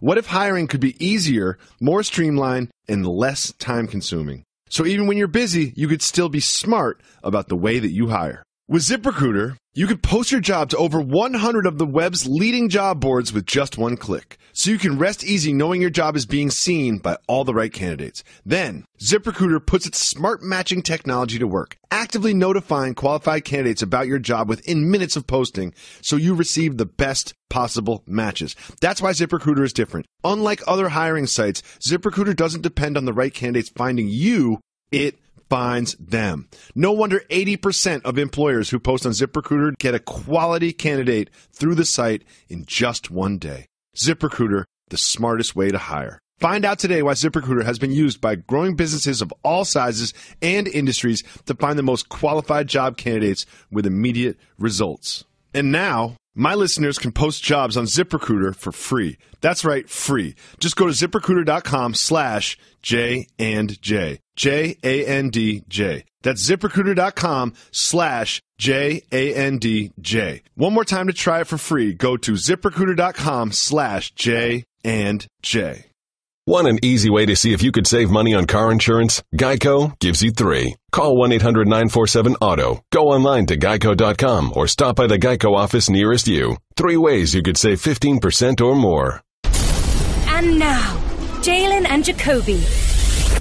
What if hiring could be easier, more streamlined, and less time-consuming? So even when you're busy, you could still be smart about the way that you hire. With ZipRecruiter, you could post your job to over 100 of the web's leading job boards with just one click. So you can rest easy knowing your job is being seen by all the right candidates. Then, ZipRecruiter puts its smart matching technology to work, actively notifying qualified candidates about your job within minutes of posting, so you receive the best possible matches. That's why ZipRecruiter is different. Unlike other hiring sites, ZipRecruiter doesn't depend on the right candidates finding you, it finds them. No wonder 80% of employers who post on ZipRecruiter get a quality candidate through the site in just one day. ZipRecruiter, the smartest way to hire. Find out today why ZipRecruiter has been used by growing businesses of all sizes and industries to find the most qualified job candidates with immediate results. And now, my listeners can post jobs on ZipRecruiter for free. That's right, free. Just go to ZipRecruiter.com/J&J. J-A-N-D-J. That's ZipRecruiter.com/J-A-N-D-J. One more time to try it for free. Go to ZipRecruiter.com/J&J. Want an easy way to see if you could save money on car insurance? Geico gives you 3. Call 1-800-947-AUTO. Go online to geico.com or stop by the Geico office nearest you. 3 ways you could save 15% or more. And now, Jalen and Jacoby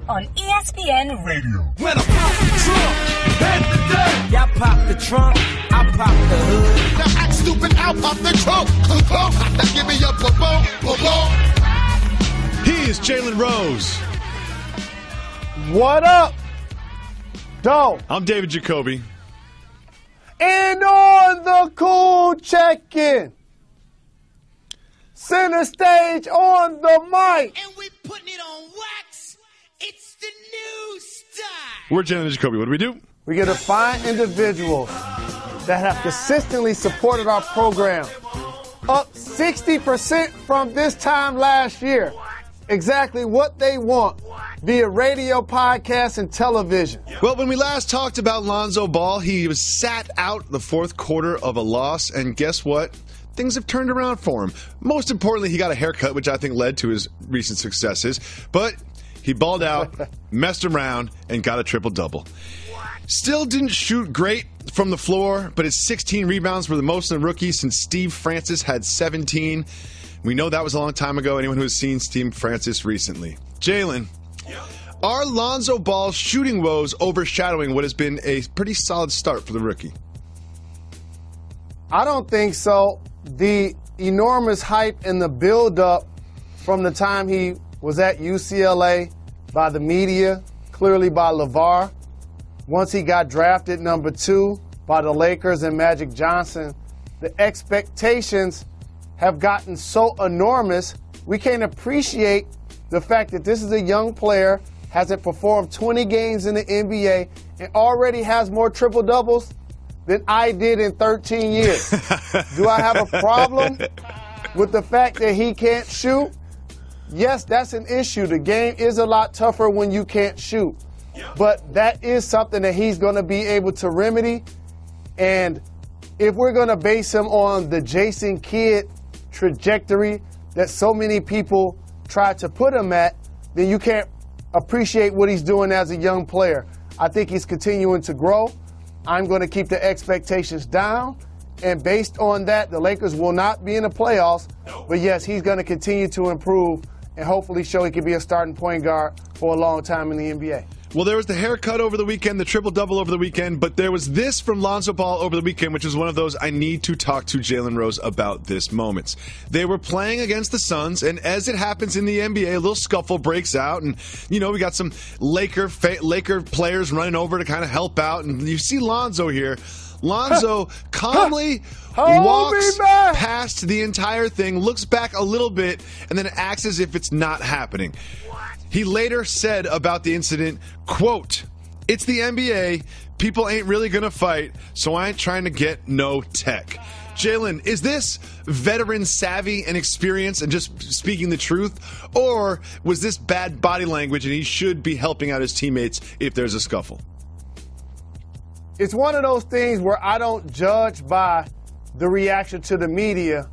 on ESPN Radio. When I pop the trunk, head the dead. Y'all pop the trunk, I pop the hood. Now act stupid, I'll pop the trunk. Give me a boom. He is Jalen Rose. What up, Doe? I'm David Jacoby. And on the cool check-in, center stage on the mic. And we putting it on wax. It's the new style. We're Jalen and Jacoby. What do? We get to find individuals that have consistently supported our program. Up 60% from this time last year. Exactly what they want via radio, podcast, and television. Well, when we last talked about Lonzo Ball, he was sat out the fourth quarter of a loss, and guess what? Things have turned around for him. Most importantly, he got a haircut, which I think led to his recent successes, but he balled out, messed around, and got a triple-double. Still didn't shoot great from the floor, but his 16 rebounds were the most in a rookie since Steve Francis had 17. We know that was a long time ago, anyone who has seen Steve Francis recently. Jalen, are Lonzo Ball's shooting woes overshadowing what has been a pretty solid start for the rookie? I don't think so. The enormous hype and the build-up from the time he was at UCLA by the media, clearly by Lavar. Once he got drafted number 2 by the Lakers and Magic Johnson, the expectations have gotten so enormous, we can't appreciate the fact that this is a young player, hasn't performed 20 games in the NBA, and already has more triple-doubles than I did in 13 years. Do I have a problem with the fact that he can't shoot? Yes, that's an issue. The game is a lot tougher when you can't shoot. But that is something that he's going to be able to remedy. And if we're going to base him on the Jason Kidd trajectory that so many people try to put him at, then you can't appreciate what he's doing as a young player. I think he's continuing to grow. I'm going to keep the expectations down. And based on that, the Lakers will not be in the playoffs. But yes, he's going to continue to improve and hopefully show he can be a starting point guard for a long time in the NBA. Well, there was the haircut over the weekend, the triple-double over the weekend, but there was this from Lonzo Ball over the weekend, which is one of those I need to talk to Jalen Rose about this moments. They were playing against the Suns, and as it happens in the NBA, a little scuffle breaks out, and, you know, we got some Laker players running over to kind of help out, and you see Lonzo here. Lonzo calmly walks past the entire thing, looks back a little bit, and then acts as if it's not happening. He later said about the incident, quote, "It's the NBA. People ain't really going to fight, so I ain't trying to get no tech." Jalen, is this veteran savvy and experience and just speaking the truth? Or was this bad body language and he should be helping out his teammates if there's a scuffle? It's one of those things where I don't judge by the reaction to the media.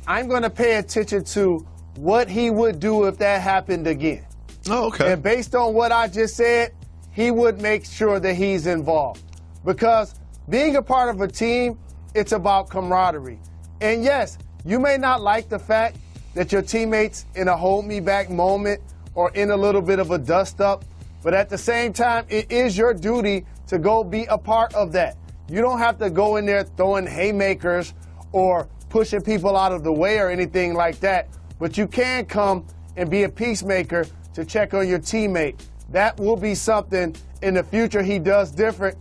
I'm going to pay attention to what he would do if that happened again. Oh, okay. And based on what I just said, he would make sure that he's involved. Because being a part of a team, it's about camaraderie. And yes, you may not like the fact that your teammates in a hold me back moment or in a little bit of a dust up, but at the same time, it is your duty to go be a part of that. You don't have to go in there throwing haymakers or pushing people out of the way or anything like that, but you can come and be a peacemaker to check on your teammate. That will be something in the future he does different.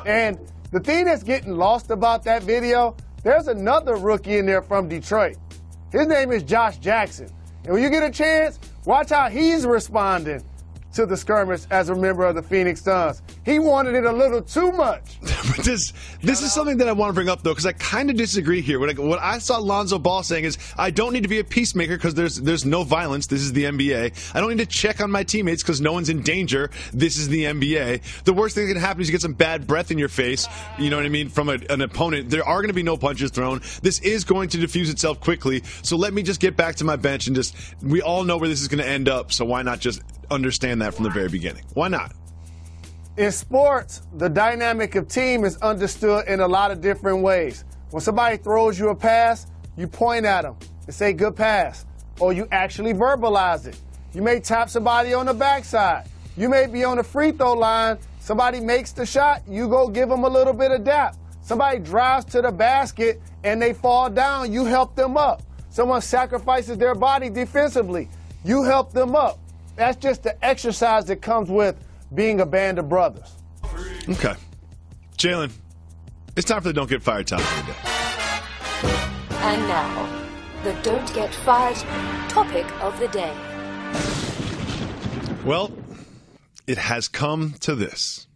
And the thing that's getting lost about that video, there's another rookie in there from Detroit. His name is Josh Jackson. And when you get a chance, watch how he's responding to the skirmish as a member of the Phoenix Suns. He wanted it a little too much. But this is something that I want to bring up, though, because I kind of disagree here. What I saw Lonzo Ball saying is, I don't need to be a peacemaker because there's no violence. This is the NBA. I don't need to check on my teammates because no one's in danger. This is the NBA. The worst thing that can happen is you get some bad breath in your face, you know what I mean, from an opponent. There are going to be no punches thrown. This is going to diffuse itself quickly. So let me just get back to my bench and we all know where this is going to end up, so why not just understand that from the very beginning? Why not? In sports, the dynamic of team is understood in a lot of different ways. When somebody throws you a pass, you point at them and say, good pass. Or you actually verbalize it. You may tap somebody on the backside. You may be on the free throw line. Somebody makes the shot. You go give them a little bit of dap. Somebody drives to the basket and they fall down. You help them up. Someone sacrifices their body defensively. You help them up. That's just the exercise that comes with being a band of brothers. Okay. Jalen, it's time for the Don't Get Fired topic of the day. And now, the Don't Get Fired topic of the day. Well, it has come to this.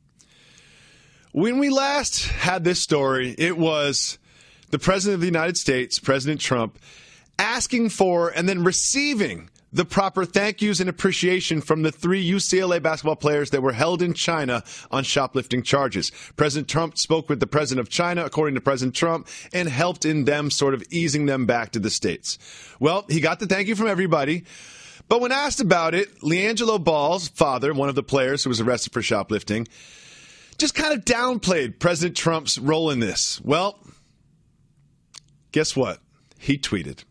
When we last had this story, it was the President of the United States, President Trump, asking for and then receiving the proper thank yous and appreciation from the 3 UCLA basketball players that were held in China on shoplifting charges. President Trump spoke with the president of China, according to President Trump, and helped in them sort of easing them back to the States. Well, he got the thank you from everybody. But when asked about it, LiAngelo Ball's father, one of the players who was arrested for shoplifting, just kind of downplayed President Trump's role in this. Well, guess what? He tweeted.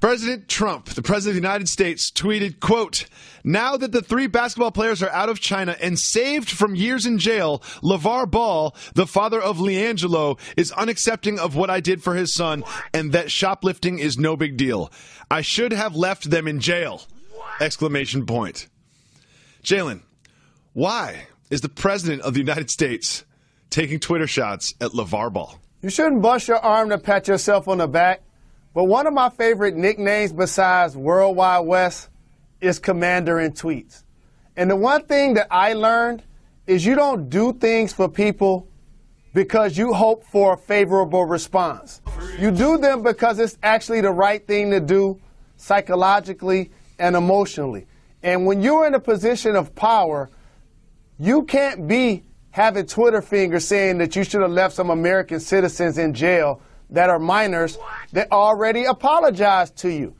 President Trump, the President of the United States, tweeted, quote, now that the 3 basketball players are out of China and saved from years in jail, Lavar Ball, the father of LiAngelo, is unaccepting of what I did for his son and that shoplifting is no big deal. I should have left them in jail! Exclamation point. Jalen, why is the President of the United States taking Twitter shots at Lavar Ball? You shouldn't bust your arm to pat yourself on the back. But one of my favorite nicknames besides Worldwide West is Commander in Tweets. And the one thing that I learned is you don't do things for people because you hope for a favorable response. You do them because it's actually the right thing to do psychologically and emotionally. And when you're in a position of power, you can't be having Twitter fingers saying that you should have left some American citizens in jail that are minors that already apologized to you.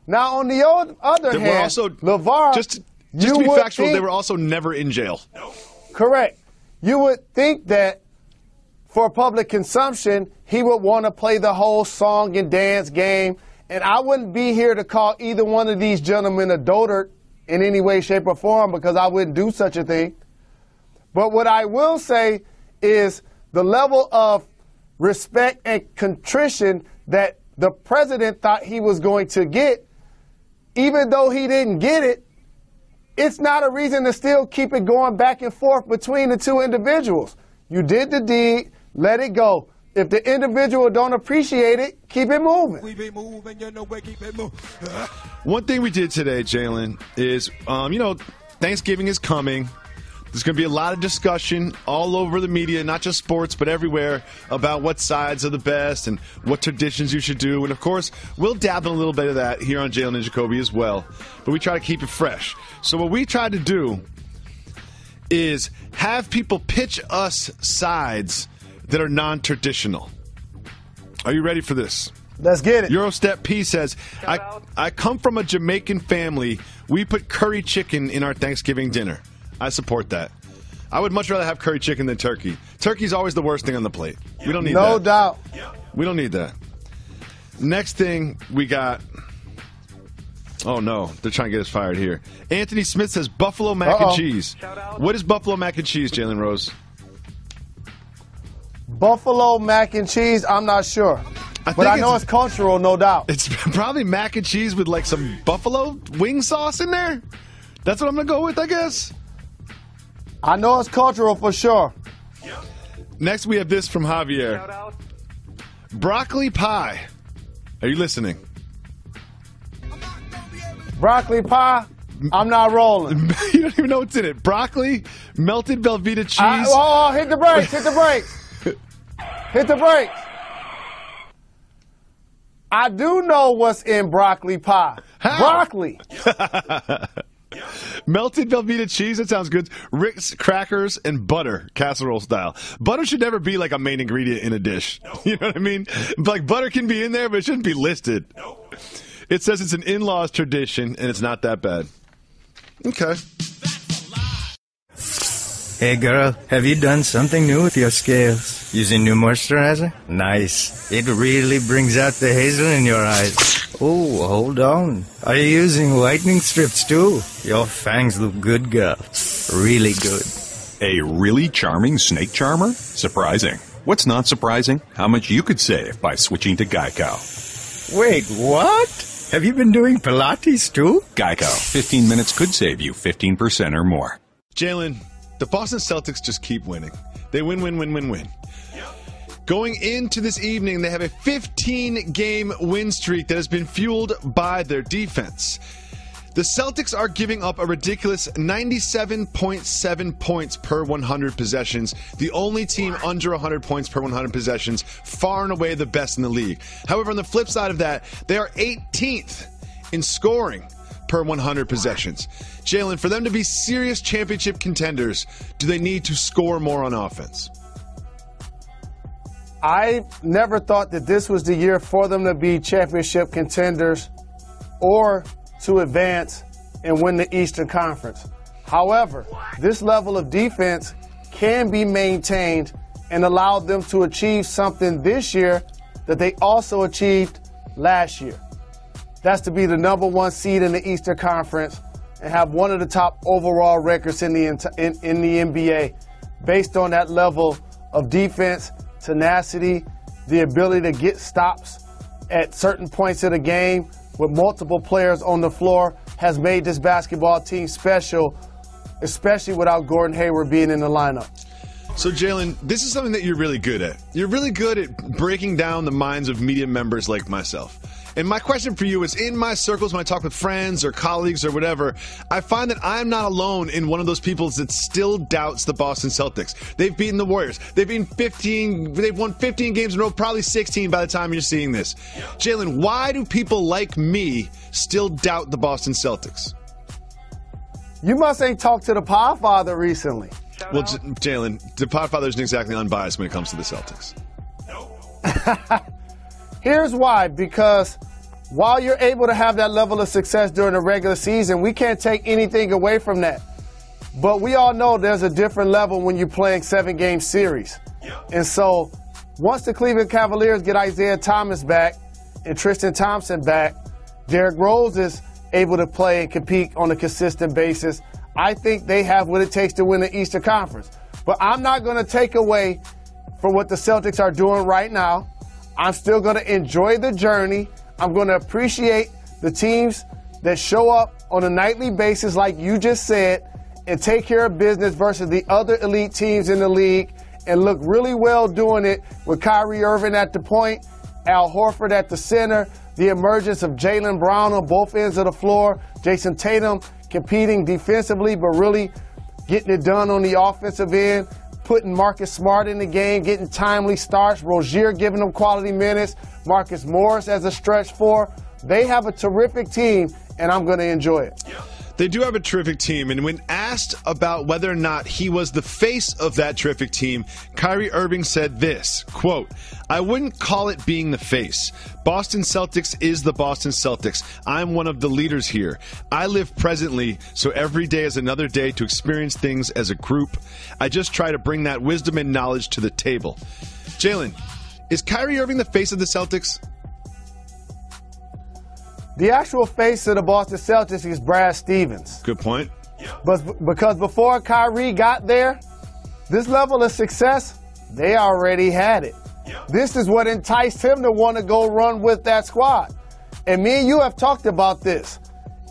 Now, on the other hand, Lavar, just to be factual, they were also never in jail. Correct. You would think that for public consumption, he would want to play the whole song and dance game, and I wouldn't be here to call either one of these gentlemen a dotard in any way, shape, or form because I wouldn't do such a thing. But what I will say is the level of respect and contrition that the president thought he was going to get, even though he didn't get it, it's not a reason to still keep it going back and forth between the two individuals. You did the deed, let it go. If the individual don't appreciate it, keep it moving. We be moving, you know, we keep it moving. One thing we did today, Jalen, is, Thanksgiving is coming. There's going to be a lot of discussion all over the media, not just sports, but everywhere, about what sides are the best and what traditions you should do. And, of course, we'll dabble in a little bit of that here on Jalen and Jacoby as well. But we try to keep it fresh. So what we try to do is have people pitch us sides that are non-traditional. Are you ready for this? Let's get it. Eurostep P says, I come from a Jamaican family. We put curry chicken in our Thanksgiving dinner. I support that. I would much rather have curry chicken than turkey. Turkey's always the worst thing on the plate. We don't need that. No doubt. We don't need that. Next thing we got. Oh, no. They're trying to get us fired here. Anthony Smith says buffalo mac and cheese. What is buffalo mac and cheese, Jalen Rose? Buffalo mac and cheese, I'm not sure. But I know it's cultural, no doubt. It's probably mac and cheese with like some buffalo wing sauce in there. That's what I'm going to go with, I guess. I know it's cultural for sure. Next, we have this from Javier. Broccoli pie. Are you listening? Broccoli pie, I'm not rolling. You don't even know what's in it. Broccoli, melted Velveeta cheese. Hit the brakes, hit the brakes. Hit the brakes. I do know what's in broccoli pie. How? Broccoli. Melted Velveeta cheese, that sounds good. Ritz crackers and butter, casserole style. Butter should never be like a main ingredient in a dish. You know what I mean? Like butter can be in there, but it shouldn't be listed. It says it's an in-laws tradition, and it's not that bad. Okay. Hey girl, have you done something new with your scales? Using new moisturizer? Nice. It really brings out the hazel in your eyes. Oh, hold on. Are you using whitening strips too? Your fangs look good, girl. Really good. A really charming snake charmer? Surprising. What's not surprising? How much you could save by switching to Geico. Wait, what? Have you been doing Pilates too? Geico. 15 minutes could save you 15% or more. Jalen, the Boston Celtics just keep winning. They win. Going into this evening, they have a 15-game win streak that has been fueled by their defense. The Celtics are giving up a ridiculous 97.7 points per 100 possessions, the only team under 100 points per 100 possessions, far and away the best in the league. However, on the flip side of that, they are 18th in scoring per 100 possessions. Jalen, for them to be serious championship contenders, do they need to score more on offense? I never thought that this was the year for them to be championship contenders or to advance and win the Eastern Conference. However, this level of defense can be maintained and allow them to achieve something this year that they also achieved last year. That's to be the number one seed in the Eastern Conference and have one of the top overall records in the NBA based on that level of defense, tenacity, the ability to get stops at certain points of the game with multiple players on the floor has made this basketball team special, especially without Gordon Hayward being in the lineup. So, Jalen, this is something that you're really good at. You're really good at breaking down the minds of media members like myself. And my question for you is, in my circles, when I talk with friends or colleagues or whatever, I find that I'm not alone in one of those people that still doubts the Boston Celtics. They've beaten the Warriors. They've won 15 games in a row, probably 16 by the time you're seeing this. Jalen, why do people like me still doubt the Boston Celtics? You must ain't talked to the Podfather recently. Well, Jalen, the Podfather isn't exactly unbiased when it comes to the Celtics. Here's why, because while you're able to have that level of success during the regular season, we can't take anything away from that. But we all know there's a different level when you're playing 7-game series. And so once the Cleveland Cavaliers get Isaiah Thomas back and Tristan Thompson back, Derrick Rose is able to play and compete on a consistent basis. I think they have what it takes to win the Eastern Conference. But I'm not going to take away from what the Celtics are doing right now. I'm still going to enjoy the journey. I'm going to appreciate the teams that show up on a nightly basis, like you just said, and take care of business versus the other elite teams in the league and look really well doing it with Kyrie Irving at the point, Al Horford at the center, the emergence of Jaylen Brown on both ends of the floor, Jason Tatum competing defensively but really getting it done on the offensive end, putting Marcus Smart in the game, getting timely starts, Rozier giving them quality minutes, Marcus Morris as a stretch four. They have a terrific team, and I'm going to enjoy it. They do have a terrific team, and when asked about whether or not he was the face of that terrific team, Kyrie Irving said this, quote, "I wouldn't call it being the face. Boston Celtics is the Boston Celtics. I'm one of the leaders here. I live presently, so every day is another day to experience things as a group. I just try to bring that wisdom and knowledge to the table." Jalen, is Kyrie Irving the face of the Celtics? The actual face of the Boston Celtics is Brad Stevens. Good point. But because before Kyrie got there, this level of success, they already had it. This is what enticed him to want to go run with that squad. And me and you have talked about this.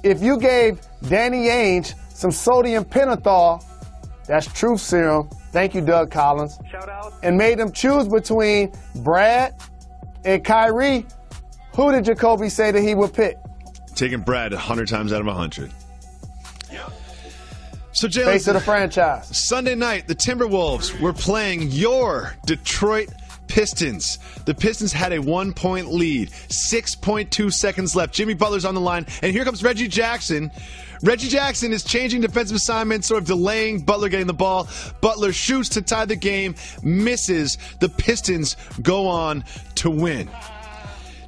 If you gave Danny Ainge some sodium pentothal, that's truth serum, thank you, Doug Collins, and made him choose between Brad and Kyrie, who did Jacoby say that he would pick? Taking Brad 100 times out of 100. So, Jalen, face of the franchise. Sunday night, the Timberwolves were playing your Detroit Pistons. The Pistons had a 1-point lead, 6.2 seconds left. Jimmy Butler's on the line, and here comes Reggie Jackson. Reggie Jackson is changing defensive assignments, sort of delaying Butler getting the ball. Butler shoots to tie the game, misses. The Pistons go on to win.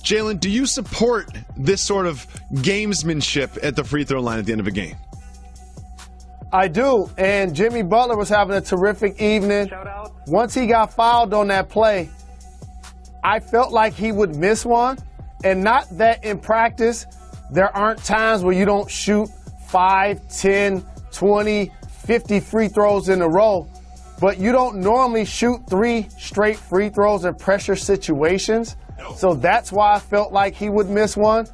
Jalen, do you support this sort of gamesmanship at the free throw line at the end of a game? I do, and Jimmy Butler was having a terrific evening. Once he got fouled on that play, I felt like he would miss one, and not that in practice there aren't times where you don't shoot 5, 10, 20, 50 free throws in a row, but you don't normally shoot 3 straight free throws in pressure situations. So that's why I felt like he would miss one.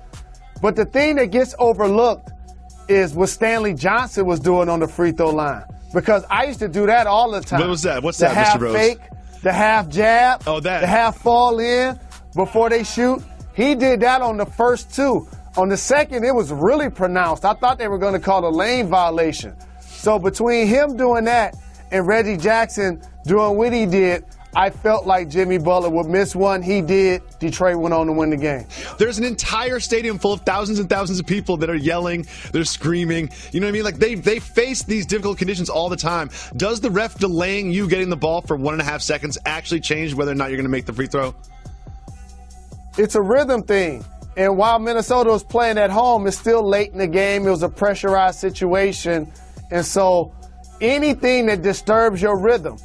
But the thing that gets overlooked is what Stanley Johnson was doing on the free throw line. Because I used to do that all the time. What was that? What's the that, half Mr. Rose? fake, the half jab, that. the half fall in before they shoot. He did that on the first 2. On the second, it was really pronounced. I thought they were going to call a lane violation. So between him doing that and Reggie Jackson doing what he did, I felt like Jimmy Butler would miss one. He did. Detroit went on to win the game. There's an entire stadium full of thousands and thousands of people that are yelling, they're screaming. You know what I mean? Like they face these difficult conditions all the time. Does the ref delaying you getting the ball for 1.5 seconds actually change whether or not you're going to make the free throw? It's a rhythm thing. And while Minnesota was playing at home, it's still late in the game. It was a pressurized situation. And so anything that disturbs your rhythm.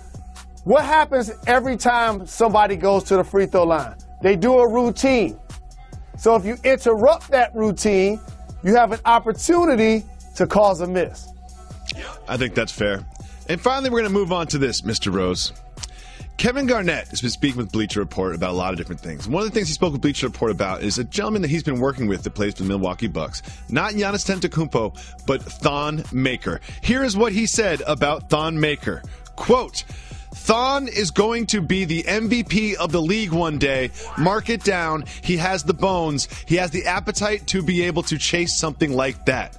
What happens every time somebody goes to the free throw line? They do a routine. So if you interrupt that routine, you have an opportunity to cause a miss. I think that's fair. And finally, we're going to move on to this, Mr. Rose. Kevin Garnett has been speaking with Bleacher Report about a lot of different things. One of the things he spoke with Bleacher Report about is a gentleman that he's been working with that plays for the Milwaukee Bucks. Not Giannis Antetokounmpo, but Thon Maker. Here is what he said about Thon Maker. Quote, "Thon is going to be the MVP of the league one day. Mark it down. He has the bones. He has the appetite to be able to chase something like that."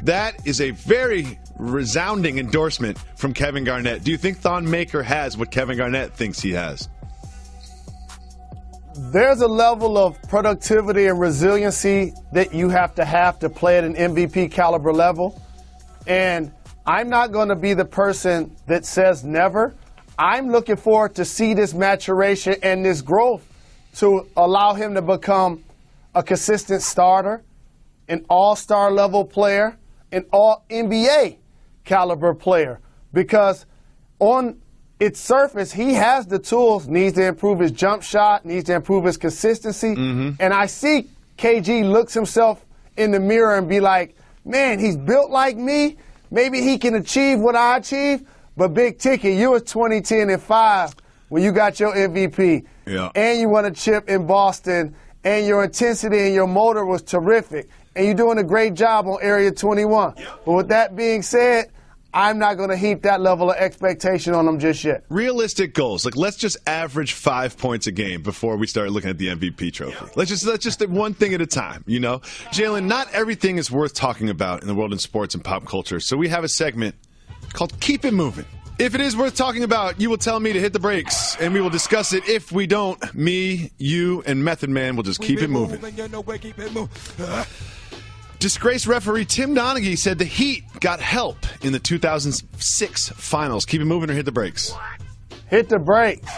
That is a very resounding endorsement from Kevin Garnett. Do you think Thon Maker has what Kevin Garnett thinks he has? There's a level of productivity and resiliency that you have to play at an MVP caliber level. And I'm not going to be the person that says never. I'm looking forward to see this maturation and this growth to allow him to become a consistent starter, an all-star level player, an all-NBA caliber player. Because on its surface, he has the tools, needs to improve his jump shot, needs to improve his consistency. And I see KG looks himself in the mirror and be like, man, he's built like me. Maybe he can achieve what I achieve. But Big Ticket, you was 20-10-5 when you got your MVP. Yeah. And you won a chip in Boston. And your intensity and your motor was terrific. And you're doing a great job on Area 21. But with that being said, I'm not going to heap that level of expectation on him just yet. Realistic goals. Like, let's just average 5 points a game before we start looking at the MVP trophy. Let's just one thing at a time, you know? Jalen, not everything is worth talking about in the world of sports and pop culture. So we have a segment called Keep It Moving. If it is worth talking about, you will tell me to hit the brakes, and we will discuss it. If we don't, me, you, and Method Man will just keep it moving. Disgraced referee Tim Donaghy said the Heat got help in the 2006 finals. Keep it moving or hit the brakes. Hit the brakes.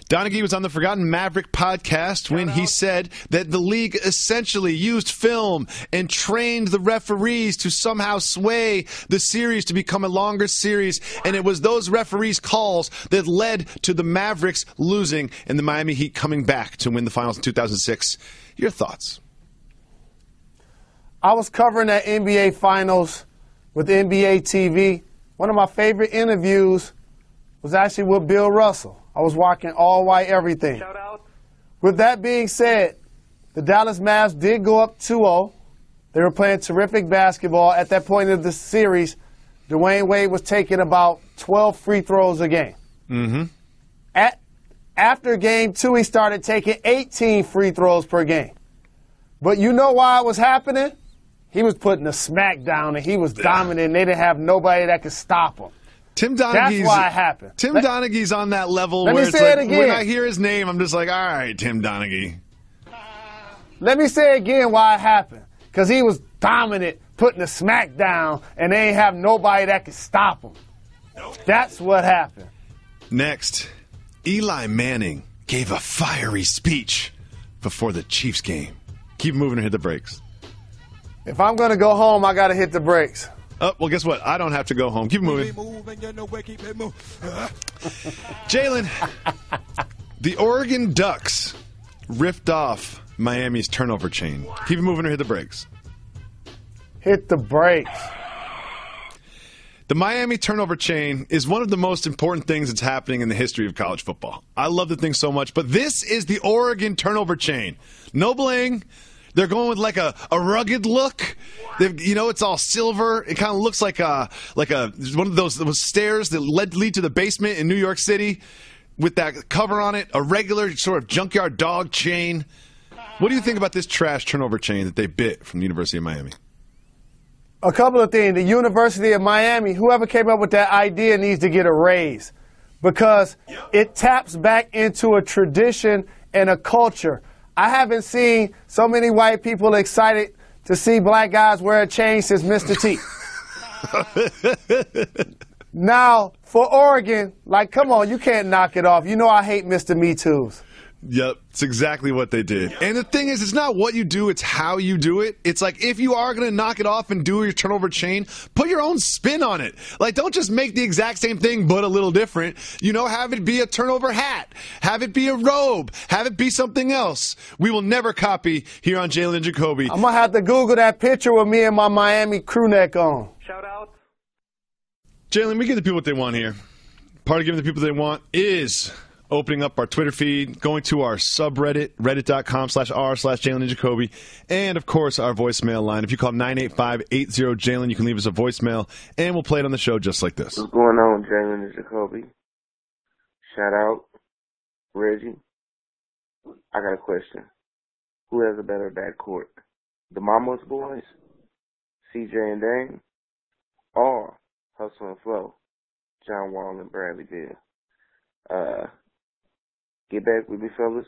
Donaghy was on the Forgotten Maverick podcast when he said that the league essentially used film and trained the referees to somehow sway the series to become a longer series, and it was those referees' calls that led to the Mavericks losing and the Miami Heat coming back to win the finals in 2006. Your thoughts? I was covering that NBA Finals with NBA TV. One of my favorite interviews was actually with Bill Russell. I was watching all white everything. Shout out. With that being said, the Dallas Mavs did go up 2-0. They were playing terrific basketball. At that point of the series, Dwayne Wade was taking about 12 free throws a game. Mm-hmm. After game 2, he started taking 18 free throws per game. But you know why it was happening? He was putting a smack down, and he was dominant, and they didn't have nobody that could stop him. That's why it happened. Tim Donaghy's on that level where it's like, when I hear his name, I'm just like, all right, Tim Donaghy. Let me say again why it happened. Because he was dominant, putting a smack down, and they ain't have nobody that could stop him. That's what happened. Next, Eli Manning gave a fiery speech before the Chiefs game. Keep moving or hit the brakes. If I'm going to go home, I got to hit the brakes. Oh, well, guess what? I don't have to go home. Keep moving. Jalen, the Oregon Ducks ripped off Miami's turnover chain. Keep it moving or hit the brakes. Hit the brakes. The Miami turnover chain is one of the most important things that's happening in the history of college football. I love the thing so much, but this is the Oregon turnover chain. No bling. They're going with like a rugged look. It's all silver. It kind of looks like a one of those stairs that lead to the basement in New York City with that cover on it, a regular sort of junkyard dog chain. What do you think about this trash turnover chain that they bit from the University of Miami? A couple of things. The University of Miami, whoever came up with that idea needs to get a raise because it taps back into a tradition and a culture. I haven't seen so many white people excited to see black guys wear a chain since Mr. T. Now, for Oregon, come on, you can't knock it off. You know I hate Mr. Me Too's. Yep, it's exactly what they did. And the thing is, it's not what you do, it's how you do it. It's like, if you are going to knock it off and do your turnover chain, put your own spin on it. Don't just make the exact same thing, but a little different. Have it be a turnover hat. Have it be a robe. Have it be something else. We will never copy here on Jalen Jacoby. I'm going to have to Google that picture with me and my Miami crew neck on. Shout out. Jalen, we give the people what they want here. Part of giving the people what they want is opening up our Twitter feed, going to our subreddit, reddit.com/r/Jalen Jacoby, and, of course, our voicemail line. If you call 985-80-JALEN, you can leave us a voicemail, and we'll play it on the show just like this. What's going on, Jalen Jacoby? Shout out, Reggie. I got a question. Who has a better backcourt? The Mama's boys, CJ and Dame, or Hustle and Flow, John Wall and Bradley Beal? Get back with me, fellas.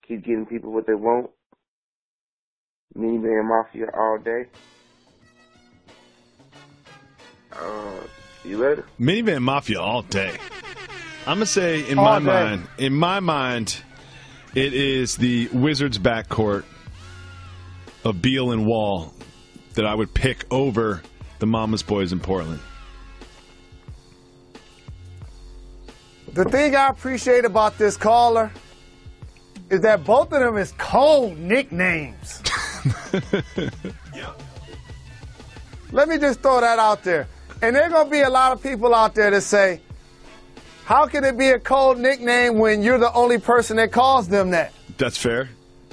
Keep getting people what they want. Minivan Mafia all day. You ready? Minivan Mafia all day. I'm going to say, in my mind, it is the Wizards backcourt of Beal and Wall that I would pick over the Mama's Boys in Portland. The thing I appreciate about this caller is that both of them is cold nicknames. Let me just throw that out there. And there are going to be a lot of people out there that say, how can it be a cold nickname when you're the only person that calls them that? That's fair.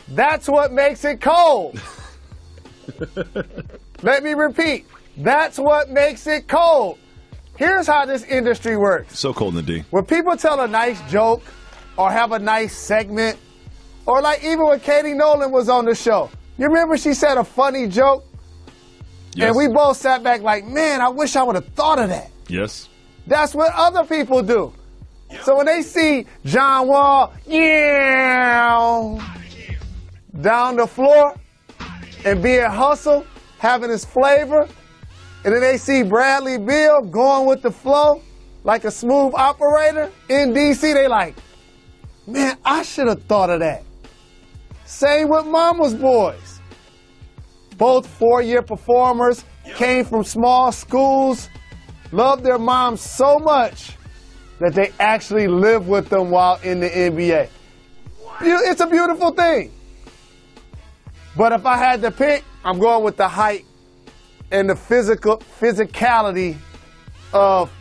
That's what makes it cold. Let me repeat. That's what makes it cold. Here's how this industry works. So cold in the D. When people tell a nice joke or have a nice segment, or even when Katie Nolan was on the show, you remember she said a funny joke? Yes. And we both sat back like, man, I wish I would have thought of that. Yes. That's what other people do. Yep. So when they see John Wall, down the floor, and being hustle, having his flavor, and then they see Bradley Beal going with the flow like a smooth operator in D.C., they like, man, I should have thought of that. Same with Mama's Boys. Both four-year performers, came from small schools, loved their moms so much that they actually live with them while in the NBA. It's a beautiful thing. But if I had to pick, I'm going with the height and the physicality of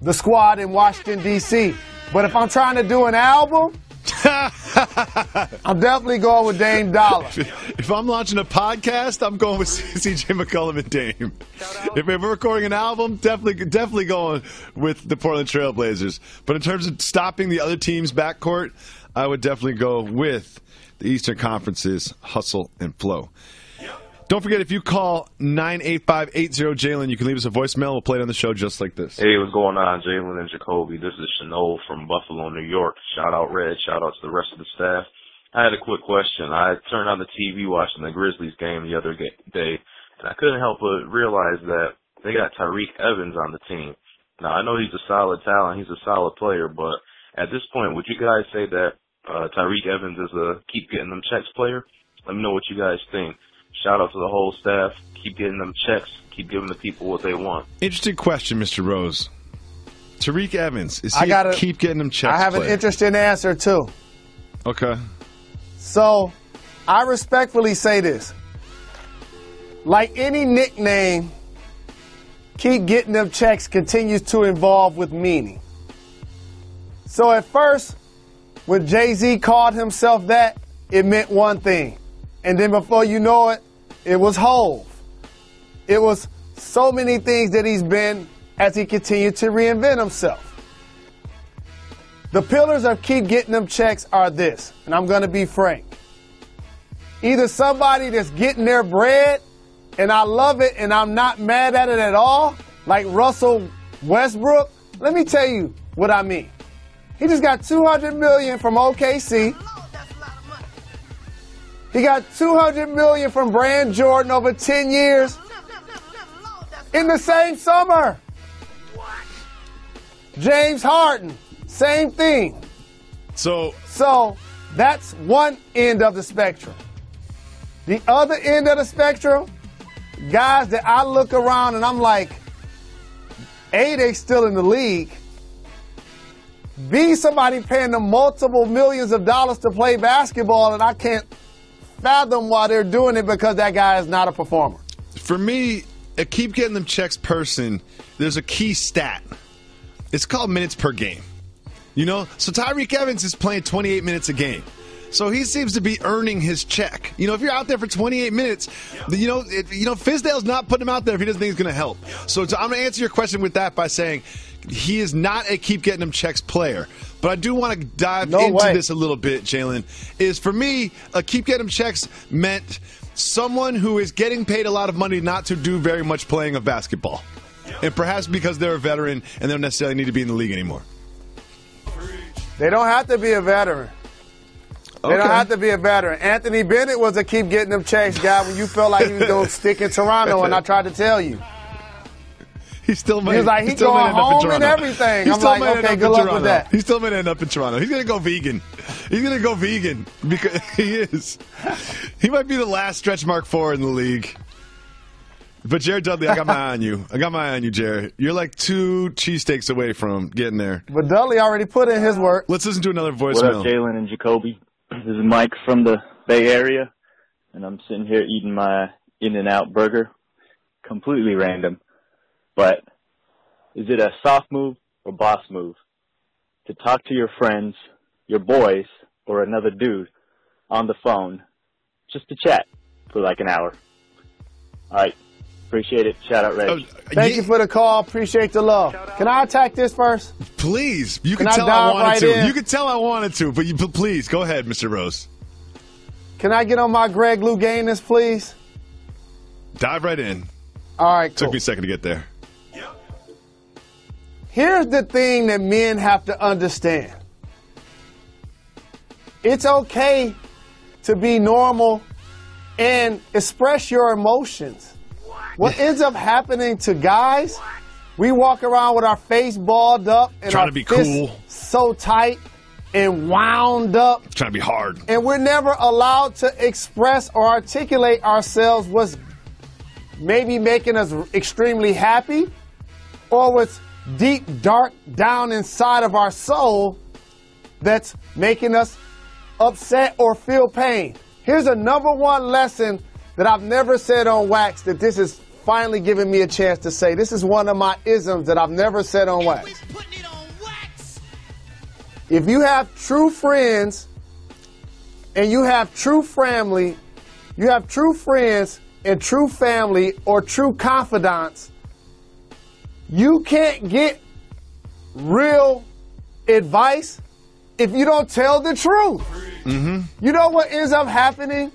the squad in Washington, D.C. But if I'm trying to do an album, I'm definitely going with Dame Dollar. If I'm launching a podcast, I'm going with C.J. McCollum and Dame. If we're recording an album, definitely going with the Portland Trail Blazers. But in terms of stopping the other team's backcourt, I would definitely go with the Eastern Conference's hustle and flow. Don't forget, if you call 985-80-JALEN, you can leave us a voicemail. We'll play it on the show just like this. Hey, what's going on, Jalen and Jacoby? This is Chanel from Buffalo, New York. Shout out Red. Shout out to the rest of the staff. I had a quick question. I turned on the TV watching the Grizzlies game the other day, and I couldn't help but realize that they got Tyreke Evans on the team. Now, I know he's a solid talent. He's a solid player, but at this point, would you guys say that Tyreke Evans is a keep getting them checks player? Let me know what you guys think. Shout out to the whole staff. Keep getting them checks. Keep giving the people what they want. Interesting question, Mr. Rose. Tyreke Evans, is he keep getting them checks? I have player? an interesting answer, too. Okay. So, I respectfully say this. Like any nickname, keep getting them checks continues to evolve with meaning. So at first, when Jay-Z called himself that, it meant one thing. And then before you know it, it was Hove. It was so many things that he's been as he continued to reinvent himself. The pillars of keep getting them checks are this, and I'm going to be frank. Either somebody that's getting their bread, and I love it, and I'm not mad at it at all, like Russell Westbrook. Let me tell you what I mean. He just got $200 million from OKC. He got $200 million from Brand Jordan over 10 years in the same summer. James Harden, same thing. So that's one end of the spectrum. The other end of the spectrum, guys that I look around and I'm like, A, they still in the league. B, somebody paying them multiple millions of dollars to play basketball, and I can't fathom why they're doing it because that guy is not a performer. For me, a keep getting them checks person, there's a key stat. It's called minutes per game. You know, so Tyreke Evans is playing 28 minutes a game. So he seems to be earning his check. You know, if you're out there for 28 minutes, Fizdale's not putting him out there if he doesn't think it's going to help. So I'm going to answer your question with that by saying he is not a keep getting him checks player. But I do want to dive into this a little bit, Jalen. Is for me, a keep getting him checks meant someone who is getting paid a lot of money not to do very much playing of basketball. And perhaps because they're a veteran and they don't necessarily need to be in the league anymore. They don't have to be a veteran. They don't have to be a veteran. Anthony Bennett was a keep getting them checks guy when you felt like he was going to stick in Toronto, and I tried to tell you. He was like, he's going home and everything. I'm like, okay, good luck with that. He still might end up in Toronto. He's going to go vegan. He's going to go vegan because he is. He might be the last stretch mark 4 in the league. But Jared Dudley, I got my eye on you. Jared. You're like 2 cheesesteaks away from getting there. But Dudley already put in his work. Let's listen to another voicemail. What up, Jalen and Jacoby? This is Mike from the Bay Area, and I'm sitting here eating my In-N-Out burger. Completely random. But is it a soft move or boss move to talk to your friends, your boys, or another dude on the phone just to chat for like an hour? All right. Appreciate it. Shout out, Reg. Thank you for the call. Appreciate the love. Can I attack this first? Please. You can tell I wanted to. You can tell I wanted to, but please, go ahead, Mr. Rose. Can I get on my Greg Louganis, please? Dive right in. All right, cool. Took me a second to get there. Here's the thing that men have to understand. It's okay to be normal and express your emotions. What ends up happening to guys, we walk around with our face balled up and trying our to be fists cool, so tight and wound up. Trying to be hard. And we're never allowed to express or articulate ourselves what's maybe making us extremely happy or what's deep, dark down inside of our soul that's making us upset or feel pain. Here's a number one lesson that I've never said on wax that this is finally giving me a chance to say. This is one of my isms that I've never said on wax. If you have true friends and you have true family, you have true friends and true family or true confidants, you can't get real advice if you don't tell the truth. Mm-hmm. You know what ends up happening?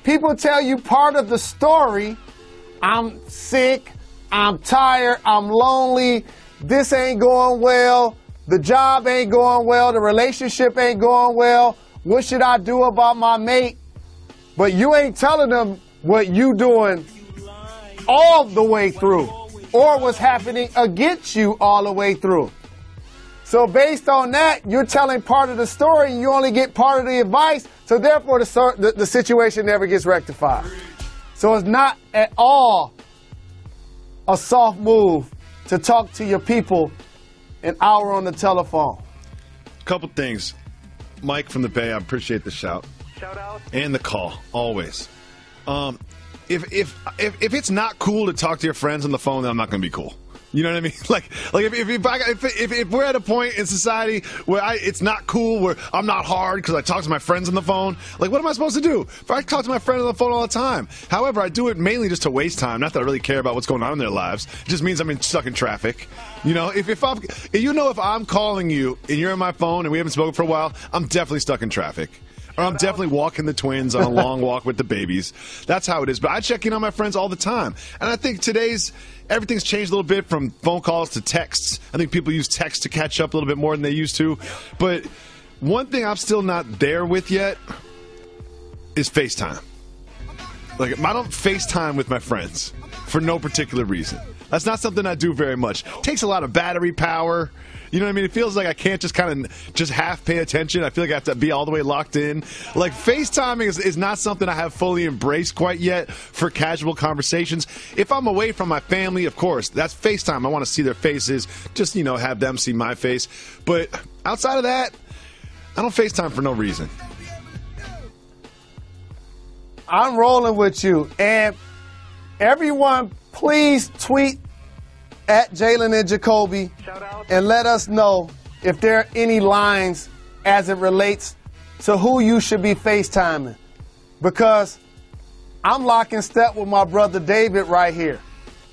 People tell you part of the story. I'm sick, I'm tired, I'm lonely, this ain't going well, the job ain't going well, the relationship ain't going well, what should I do about my mate? But you ain't telling them what you doing all the way through or what's happening against you all the way through. So based on that, you're telling part of the story and you only get part of the advice, so therefore the situation never gets rectified. So it's not at all a soft move to talk to your people an hour on the telephone. Couple things. Mike from the Bay, I appreciate the shout. Shout out. And the call, always. If it's not cool to talk to your friends on the phone, then I'm not going to be cool. You know what I mean? Like if we're at a point in society where it's not cool, where I'm not hard because I talk to my friends on the phone, like what am I supposed to do? If I talk to my friends on the phone all the time. However, I do it mainly just to waste time. Not that I really care about what's going on in their lives. It just means I'm stuck in traffic. You know, if I'm calling you and you're on my phone and we haven't spoken for a while, I'm definitely stuck in traffic. Or I'm definitely walking the twins on a long walk with the babies. That's how it is. But I check in on my friends all the time. And I think everything's changed a little bit from phone calls to texts. I think people use text to catch up a little bit more than they used to. But one thing I'm still not there with yet is FaceTime. Like, I don't FaceTime with my friends for no particular reason. That's not something I do very much. It takes a lot of battery power. You know what I mean? It feels like I can't just just half pay attention. I feel like I have to be all the way locked in. Like, FaceTiming is not something I have fully embraced quite yet for casual conversations. If I'm away from my family, of course, that's FaceTime. I want to see their faces, just, have them see my face. But outside of that, I don't FaceTime for no reason. I'm rolling with you. And everyone, please tweet at Jalen and Jacoby and let us know if there are any lines as it relates to who you should be FaceTiming. Because I'm locking step with my brother David right here.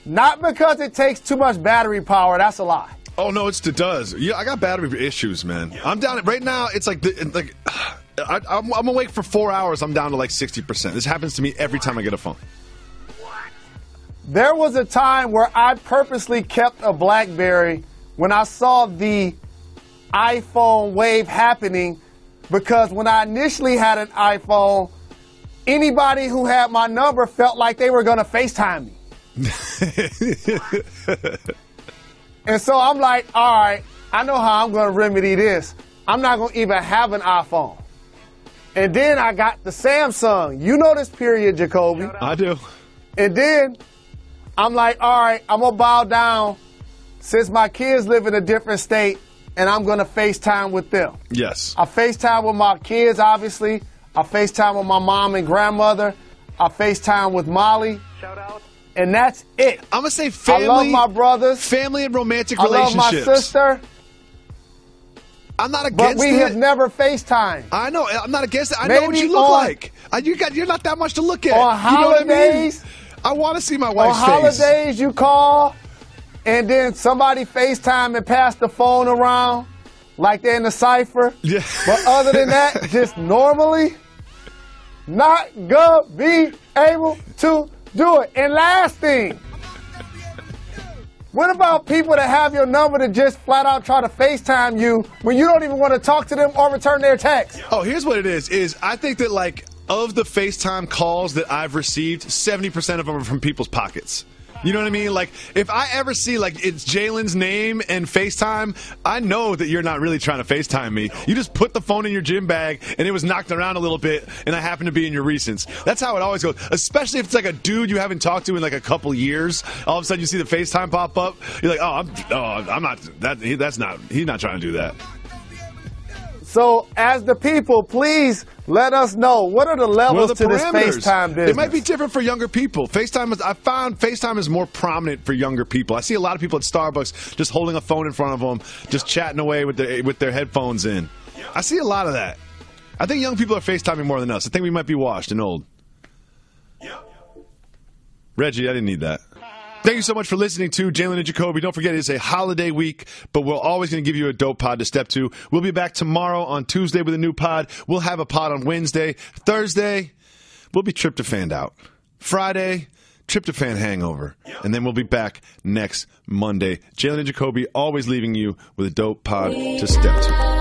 Not because it takes too much battery power. That's a lie. Oh, no, it does. Yeah, I got battery issues, man. I'm down right now. It's I'm awake for 4 hours. I'm down to 60%. This happens to me every time I get a phone. There was a time where I purposely kept a BlackBerry when I saw the iPhone wave happening, because when I initially had an iPhone, anybody who had my number felt like they were going to FaceTime me. And so I'm like, all right, I know how I'm going to remedy this. I'm not going to even have an iPhone. And then I got the Samsung. You know this period, Jacoby. I do. And then I'm like, all right, I'm going to bow down since my kids live in a different state, and I'm going to FaceTime with them. Yes. I FaceTime with my kids, obviously. I FaceTime with my mom and grandmother. I FaceTime with Molly. Shout out. And that's it. I'm going to say family. I love my brothers. Family and romantic relationships. I love my sister. I'm not against it. But we have never FaceTimed. I know. I'm not against it. I know what you look like. You're not that much to look at. On holidays. I want to see my wife's face. On holidays, you call, and then somebody FaceTime and pass the phone around like they're in the cipher. Yeah. But other than that, just normally, not gonna be able to do it. And last thing, what about people that have your number that just flat out try to FaceTime you when you don't even want to talk to them or return their text? Oh, here's what it is I think that of the FaceTime calls that I've received, 70% of them are from people's pockets. You know what I mean? Like, if I ever see, like, it's Jalen's name and FaceTime, I know that you're not really trying to FaceTime me. You just put the phone in your gym bag, and it was knocked around a little bit, and I happen to be in your recents. That's how it always goes, especially if it's like a dude you haven't talked to in, like, a couple years. All of a sudden, you see the FaceTime pop up. You're like, he's not trying to do that. So, as the people, please let us know, what are the levels to this FaceTime business? It might be different for younger people. I found FaceTime is more prominent for younger people. I see a lot of people at Starbucks just holding a phone in front of them, just chatting away with their headphones in. I see a lot of that. I think young people are FaceTiming more than us. I think we might be washed and old. Reggie, I didn't need that. Thank you so much for listening to Jalen and Jacoby. Don't forget, it's a holiday week, but we're always going to give you a dope pod to step to. We'll be back tomorrow on Tuesday with a new pod. We'll have a pod on Wednesday. Thursday, we'll be tryptophaned out. Friday, tryptophan hangover. And then we'll be back next Monday. Jalen and Jacoby always leaving you with a dope pod to step to.